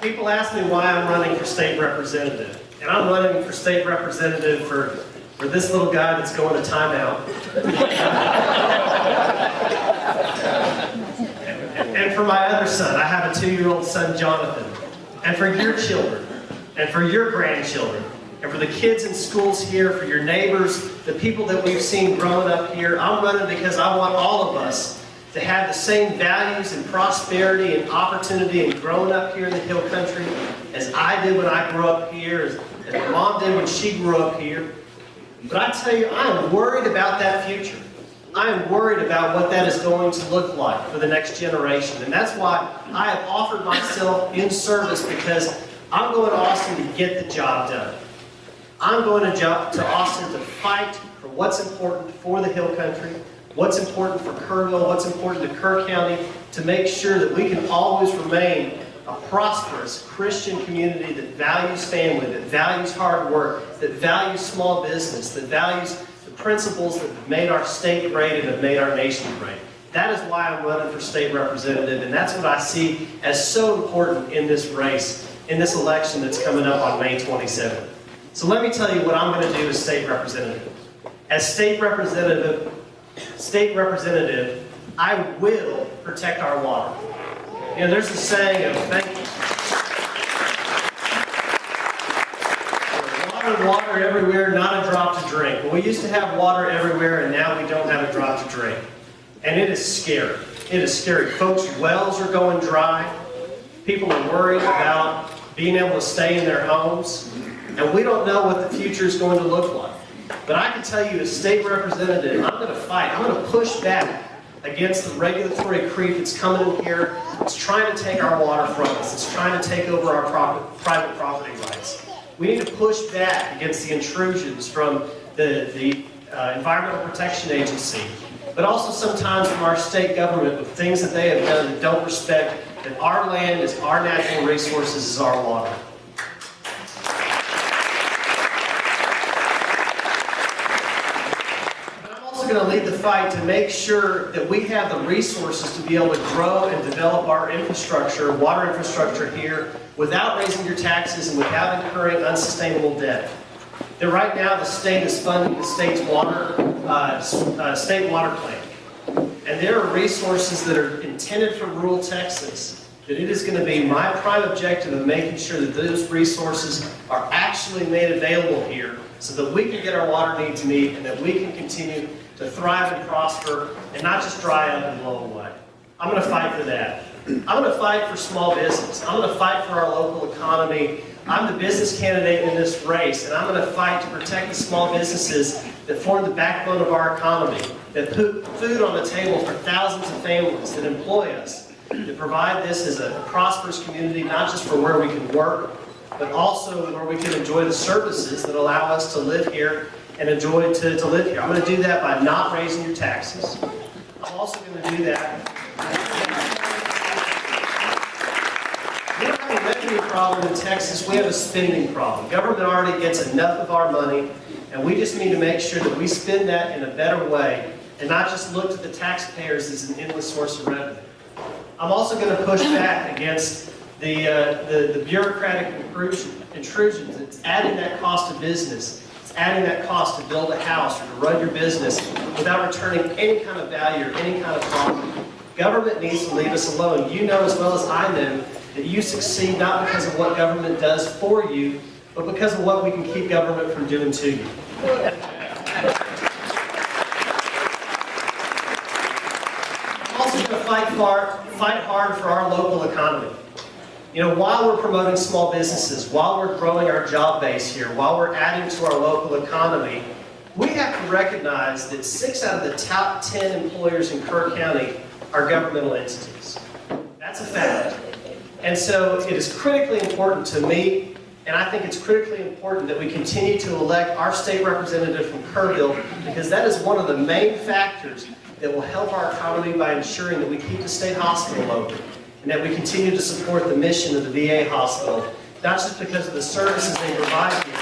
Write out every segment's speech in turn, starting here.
People ask me why I'm running for state representative. And I'm running for state representative for this little guy that's going to timeout. and for my other son. I have a 2-year-old son, Jonathan. And for your children, and for your grandchildren, and for the kids in schools here, for your neighbors, the people that we've seen growing up here. I'm running because I want all of us to have the same values and prosperity and opportunity and growing up here in the Hill Country as I did when I grew up here, as my mom did when she grew up here. But I tell you, I am worried about that future. I am worried about what that is going to look like for the next generation. And that's why I have offered myself in service, because I'm going to Austin to get the job done. I'm going to Austin to fight for what's important for the Hill Country, what's important for Kerrville, what's important to Kerr County, to make sure that we can always remain a prosperous Christian community that values family, that values hard work, that values small business, that values the principles that have made our state great and have made our nation great. That is why I'm running for state representative, and that's what I see as so important in this race, in this election that's coming up on May 27th. So let me tell you what I'm going to do as state representative. As state representative, I will protect our water. You know, there's a saying of water everywhere, not a drop to drink. Well, we used to have water everywhere, and now we don't have a drop to drink. And it is scary. It is scary. Folks' wells are going dry. People are worried about being able to stay in their homes. And we don't know what the future is going to look like. But I can tell you, as state representative, I'm going to fight. I'm going to push back against the regulatory creep that's coming in here. It's trying to take our water from us. It's trying to take over our private property rights. We need to push back against the intrusions from the Environmental Protection Agency, but also sometimes from our state government with things that they have done that don't respect that our land is our natural resources, is our water. Going to lead the fight to make sure that we have the resources to be able to grow and develop our infrastructure, water infrastructure here, without raising your taxes and without incurring unsustainable debt. That right now the state is funding the state's state water plant. And there are resources that are intended for rural Texas, that it is going to be my prime objective of making sure that those resources are actually made available here so that we can get our water needs met and that we can continue to thrive and prosper and not just dry up and blow away. I'm going to fight for that. I'm going to fight for small business. I'm going to fight for our local economy. I'm the business candidate in this race, and I'm going to fight to protect the small businesses that form the backbone of our economy, that put food on the table for thousands of families, that employ us, that provide this as a prosperous community, not just for where we can work, but also where we can enjoy the services that allow us to live here and enjoy to live here. I'm going to do that by not raising your taxes. I'm also going to do that. We don't have a revenue problem in Texas, we have a spending problem. Government already gets enough of our money, and we just need to make sure that we spend that in a better way and not just look to the taxpayers as an endless source of revenue. I'm also going to push back against the bureaucratic intrusions. It's adding that cost of business. Adding that cost to build a house or to run your business without returning any kind of value or any kind of profit. Government needs to leave us alone. You know as well as I know that you succeed not because of what government does for you, but because of what we can keep government from doing to you. I'm also going to fight hard for our local economy. You know, while we're promoting small businesses, while we're growing our job base here, while we're adding to our local economy, we have to recognize that 6 out of the top 10 employers in Kerr County are governmental entities. That's a fact. And so it is critically important to me, and I think it's critically important that we continue to elect our state representative from Kerrville, because that is one of the main factors that will help our economy by ensuring that we keep the state hospital open, and that we continue to support the mission of the VA hospital, not just because of the services they provide here,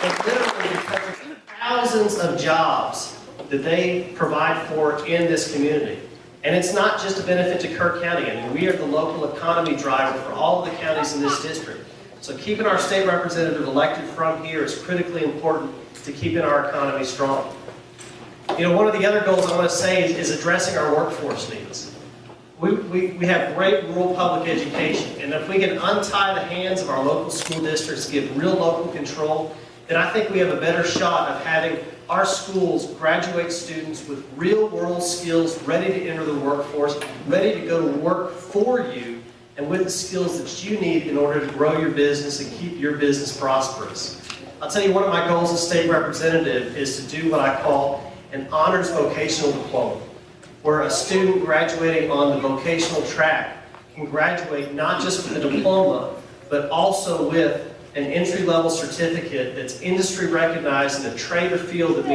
but literally because of thousands of jobs that they provide for in this community. And it's not just a benefit to Kerr County. I mean, we are the local economy driver for all of the counties in this district. So keeping our state representative elected from here is critically important to keeping our economy strong. You know, one of the other goals I want to say is addressing our workforce needs. We have great rural public education, and if we can untie the hands of our local school districts, give real local control, then I think we have a better shot of having our schools graduate students with real-world skills, ready to enter the workforce, ready to go to work for you, and with the skills that you need in order to grow your business and keep your business prosperous. I'll tell you, one of my goals as state representative is to do what I call an honors vocational diploma, where a student graduating on the vocational track can graduate not just with a diploma, but also with an entry-level certificate that's industry recognized in a trade or field that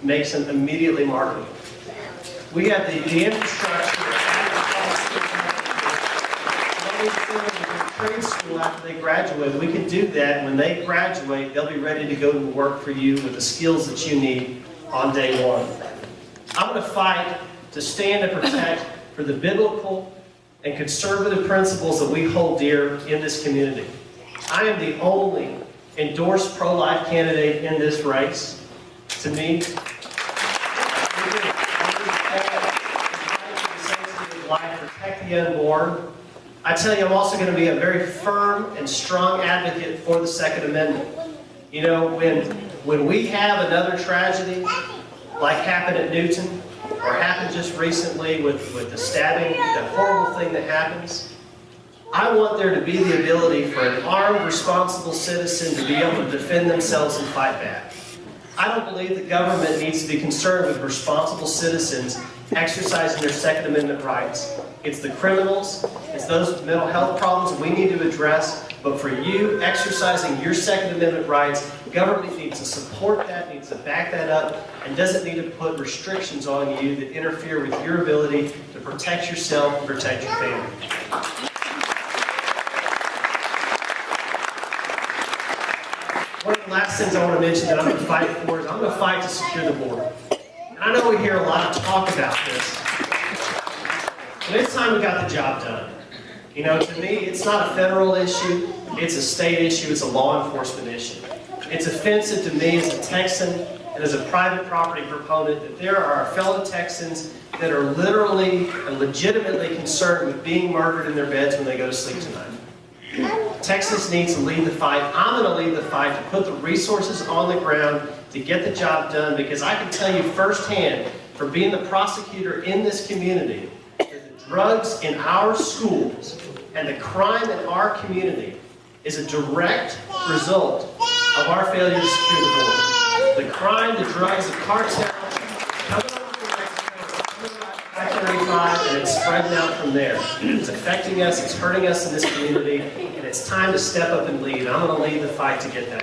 makes them immediately marketable. We have the infrastructure trade school after they graduate. We can do that, and when they graduate, they'll be ready to go to work for you with the skills that you need on day one. I'm going to fight to stand and protect for the biblical and conservative principles that we hold dear in this community. I am the only endorsed pro-life candidate in this race. To me, protect the unborn. I tell you, I'm also going to be a very firm and strong advocate for the Second Amendment. You know, when we have another tragedy, like happened at Newton, or happened just recently with the stabbing, the horrible thing that happens, I want there to be the ability for an armed, responsible citizen to be able to defend themselves and fight back. I don't believe that government needs to be concerned with responsible citizens exercising their Second Amendment rights. It's the criminals, it's those with mental health problems we need to address, but for you exercising your Second Amendment rights, government needs to support that, needs to back that up, and doesn't need to put restrictions on you that interfere with your ability to protect yourself and protect your family. One of the last things I want to mention that I'm going to fight for is I'm going to fight to secure the border. And I know we hear a lot of talk about this, but it's time we got the job done. You know, to me, it's not a federal issue, it's a state issue, it's a law enforcement issue. It's offensive to me as a Texan and as a private property proponent that there are fellow Texans that are literally and legitimately concerned with being murdered in their beds when they go to sleep tonight. Texas needs to lead the fight. I'm going to lead the fight to put the resources on the ground to get the job done, because I can tell you firsthand from being the prosecutor in this community that the drugs in our schools and the crime in our community is a direct result of our failure to secure the border. The crime, the drugs, the cartel coming over from Mexico, coming out I-35, and it's spreading out from there. It's affecting us, it's hurting us in this community, and it's time to step up and lead. I'm going to lead the fight to get that.